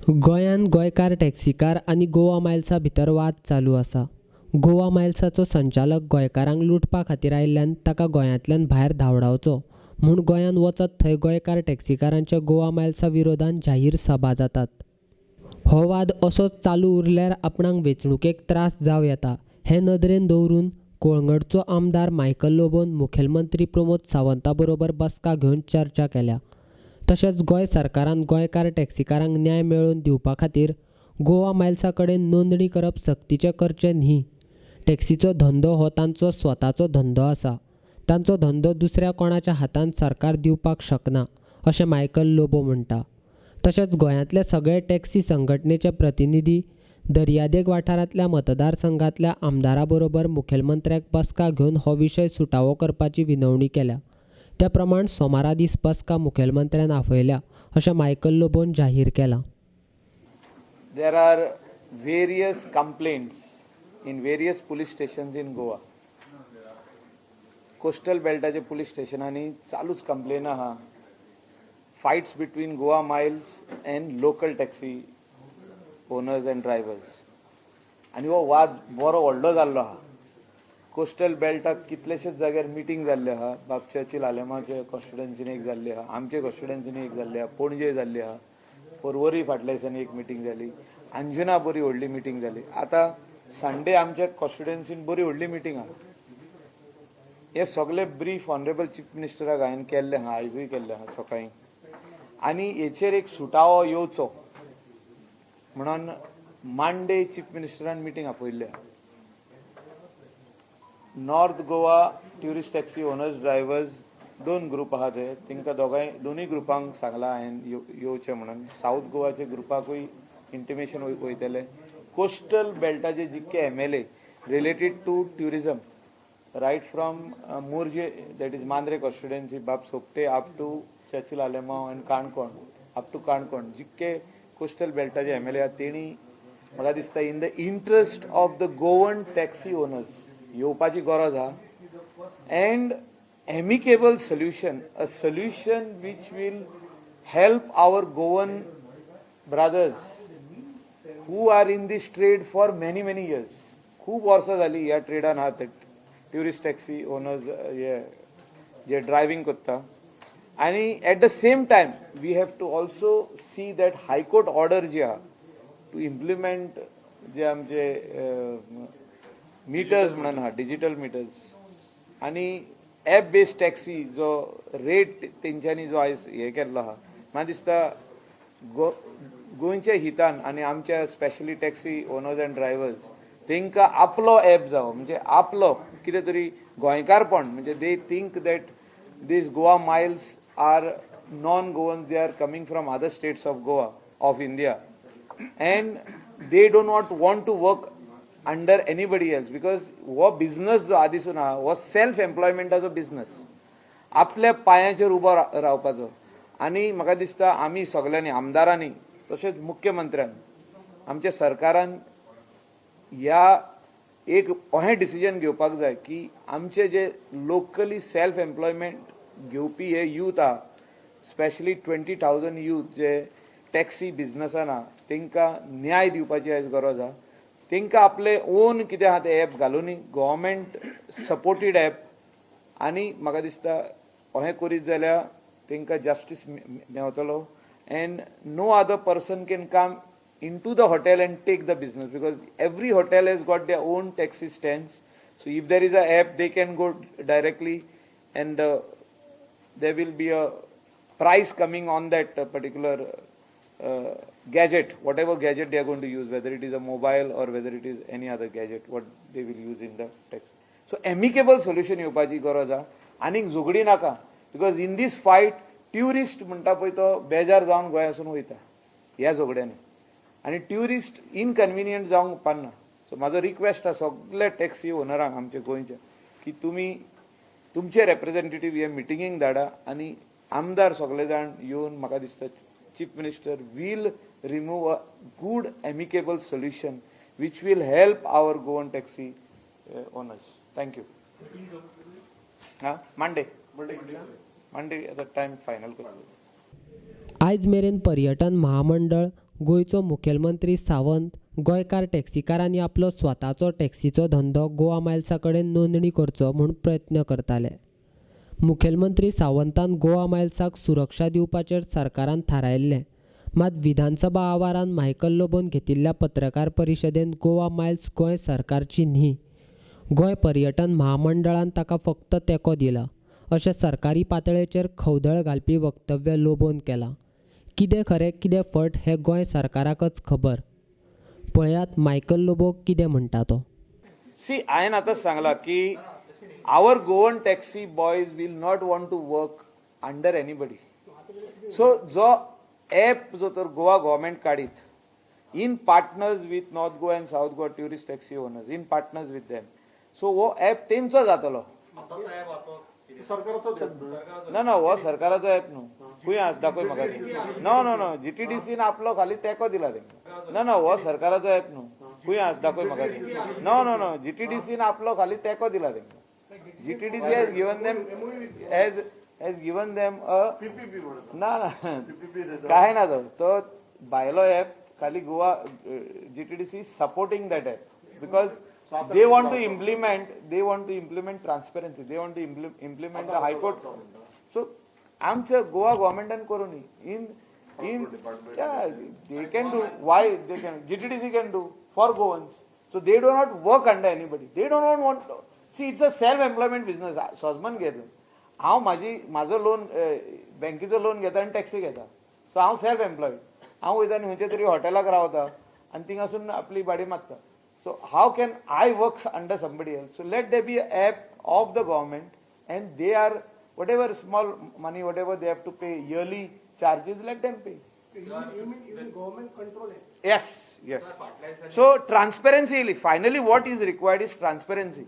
गोंयान गोंयकार टॅक्सीकार आनी गोवा मायल्सा भितर वाद चालू आसा. गोवा मायल्साचो संचालक गोंयकारांक लुटपा खातीर आयिल्ल्यान ताका गोंयांतल्यान भायर धांवडावचो म्हूण गोंयान वचत थंय गोंयकार टॅक्सीकारांचे गोवा मायल्सा विरोधांत जाहीर सभा जातात. हो वाद असोच चालू उरल्यार आपणाक वेंचणुकेक त्रास जावं येता हे नदरेन दवरून कोळंगडचो आमदार मायकल लोबोन मुखेलमंत्री प्रमोद सावंता बरोबर बसका घेवन चर्चा केल्या. तशेंच गोंय सरकारान गोंयकार टॅक्सीकारांक न्याय मेळोवन दिवपा खातीर गोवा मायल्सा कडेन नोंदणी करप सक्तीचें करचें न्ही. टॅक्सीचो धंदो हो तांचो स्वताचो धंदो आसा. तांचो धंदो दुसऱ्या कोणाच्या हातांत सरकार दिवपाक शकना अशें मायकल लोबो म्हणटा. तशेंच गोंयांतले सगळे टॅक्सी संघटनेचे प्रतिनिधी दर्यादेग वाठारांतल्या मतदारसंघांतल्या आमदारां बरोबर मुखेलमंत्र्याक बसका घेवन हो विशय सुटावो करपाची विनवणी केल्या. त्या प्रमाण सोमारा दीस बसका मुखेलमंत्र्यान आपयल्या अशें मायकल लोबोन जाहीर केलां. There are various complaints in various police stations in Goa. Coastal beltaचे police stationani चालूच complain आहा. Fights between Goa Miles and local taxi owners and drivers. आणि हो वाद बरो व्हडलो जाल्लो आहा. कोस्टल बेल्टाक कितलेशेच जाग्यार मिटींग जाल्ली आहा. बापच्याची लालेमाचे कॉन्स्टिट्युएन्सीन एक जाल्ली आहा, आमचे कॉन्स्टिट्युएन्सीन एक जाल्ली आहा, पणजे जाल्ली आहा, पर्वरी फाटल्या दिसांनी एक मिटींग जाली, अंजुना बरी व्हडली मिटींग जाली. आता संडे आमच्या कॉन्स्टिट्युएन्सीन बरी व्हडली मिटींग आहा. हे सगळे ब्रीफ ऑनरेबल चीफ मिनिस्टराक हांवें केल्ले आहा, आयजूय केल्ले आहा सकाळीं. आनी हेचेर एक सुटावो येवचो म्हणून मांडे चीफ मिनिस्टरान मिटींग आपयल्ली आहा. North Goa tourist taxi owners drivers दोन ग्रुप आहा ते, तांकां दोनूय ग्रुपांक सांगला हांवें येवचें म्हणून. साऊथ गोवाच्या ग्रुपाकूय इंटिमेशन वयतले. कोस्टल बेल्टाचे जितके MLA related to tourism right from Morjim that is Mandrem constituency बाब Sopte up to Churchill Alemao and Canacona up to Canacona जितके कोस्टल बेल्टाचे MLA आहात तेणी म्हाका दिसता in the interest of the Goan taxi owners येवपाची गरज आहा and amicable solution, a solution which will help our Goan brothers who are in this trade for many years. खूप वर्सां जाली ह्या ट्रेडान आहात ट्युरिस्ट टॅक्सी ओनर्स जे ड्रायव्हिंग करता. आनी at the same time we have to also see that high court order जी आहा टू इम्प्लिमेंट जे आमचे मिटर्स म्हणून आहा डिजिटल मिटर्स आनी ॲप बेस्ड टॅक्सी जो रेट तेंच्यांनी जो आयज हे केल्लो आहा म्हाका दिसता गोंयच्या हितान आनी आमच्या specially taxi owners and drivers तांकां आपलो ॲप जावो म्हणजे आपलो कितें तरी गोंयकारपण म्हणजे they think that these Goa miles are non Goans they are coming from other states of Goa of India and they don't not want to work under anybody else because हो बिझनस जो आदीसून आहा हो सेल्फ एम्प्लॉयमेंटाचो बिझनस आपल्या पांयाचेर उबो रावपाचो. आनी म्हाका दिसता आमी सगळ्यांनी आमदारांनी तशेंच मुख्यमंत्र्यान आमच्या सरकारान ह्या एक अहें डिसिजन घेवपाक जाय की आमचे जे लोकली सेल्फ एम्प्लॉयमेंट घेवपी हे यूथ आहा स्पेशली 20,000 यूथ जे टॅक्सी बिझनसान आहा तांकां न्याय दिवपाची आयज गरज आहा. तांकां आपले ओन कितें आहा ते ॲप घालून गव्हर्मेंट सपोर्टेड ॲप आनी म्हाका दिसता अहें करीत जाल्यार तांकां जस्टीस मेवतलो and no other person can come into the hotel and take the business because every hotel has got their own taxi stands. So if there is a app, they can go directly and there will be a price coming on that particular gadget, whatever gadget they are going to use, whether it is a mobile or whether it is any other gadget, what they will use in the taxi. So amicable solution येवपाची गरज आहा आनीक झगडी नाका because in this fight tourist म्हणटा पळय तो बेजार जावन गोंयासून वयता ह्या झगड्यांनी आनी ट्युरिस्ट इनकन्विनियंट जावंक उपकारना. सो म्हाजो रिक्वेस्ट आसा सगळ्या टॅक्सी ओनरांक आमच्या गोंयच्या की तुमी तुमचे रेप्रेझेंटेटीव हे मिटिंगेक धाडा आनी आमदार सगळे जाण येवन म्हाका दिसता chief minister will remove a good amicable solution which will help our Goan taxi owners. Thank you. Monday at the time final करतलो. आयज मेरेन पर्यटन महामंडळ गोंयचो मुखेलमंत्री सावंत गोंयकार टॅक्सीकारांनी आपलो स्वताचो टॅक्सीचो धंदो गोवा मायल्सा कडेन नोंदणी करचो म्हूण प्रयत्न करताले. मुखेलमंत्री सावंतान गोवा मायल्साक सुरक्षा दिवपाचेर सरकारान थारायिल्लें. मात विधानसभा आवारांत मायकल लोबोन घेतिल्ल्या पत्रकार परिशदेंत गोवा मायल्स गोंय सरकारची न्ही, गोंय पर्यटन म्हामंडळान ताका फक्त तेंको दिला अशें सरकारी पातळेचेर खवदळ घालपी वक्तव्य लोबोन केलां. कितें खरें कितें फट हें गोंय सरकाराकच खबर. पळयात मायकल लोबो कितें म्हणटा तो. हांवें आतांच सांगलां की our Goan taxi boys will not want to work under anybody. So जो app जो तर गोवा गव्हर्मेंट काडीत in partners with North Goa and South Goa tourist taxi owners, in partners with them. So वो app तेंचो जातलो. ना हो सरकाराचो ऍप न्हू. खूंय दाखय म्हाका. नो GTDC आपलो खाली तेंको दिला तेंका. ना हो सरकाराचो ऍप न्हू. खूंय दाखय म्हाका. नो GTDC आपलो खाली तेंको दिला तेंका. GTDC has given them a ना काय ना तो भायलो ऍप खाली Goa GTDC is supporting that app because they want to implement transparency, they want to implement the high court. So आमच्या Goa गव्हर्मेंटान करूनी they can do. Why they can? GTDC can do for Goans. So they do not work under anybody. They do not want. See, it's a self-employment business. Sosman घेता. हांव म्हाजो loan बँकेचो loan घेता आनी taxi घेता. So हांव self employed. हांव वयता आनी खंयच्या तरी हॉटेलाक रावता आनी थिंगासून आपली भाडी मागता. So how can I work under somebody else? So let there be an app of the government and they are whatever small money, whatever they have to pay yearly charges, let them pay. You mean even government control it? Yes. So transparency, finally what is required is transparency.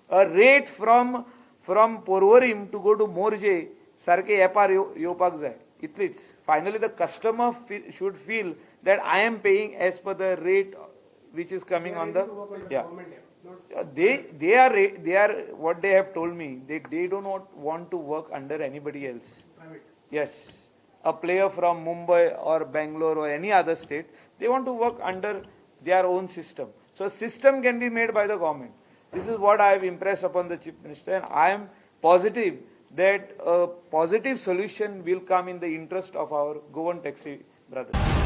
A rate from Porvorim to go to Morje sarke ऍपार येवपाक जाय. इतलीच. Finally the customer should feel that I am paying as per the rate which is coming on the they are what they have told me, they do not want to work under anybody else. Private. Yes, a player from Mumbai or Bangalore or any other state, they want to work under their own system. So system can be made by the government. This is what I have impressed upon the Chief Minister, and I am positive that a positive solution will come in the interest of our Goan taxi brothers.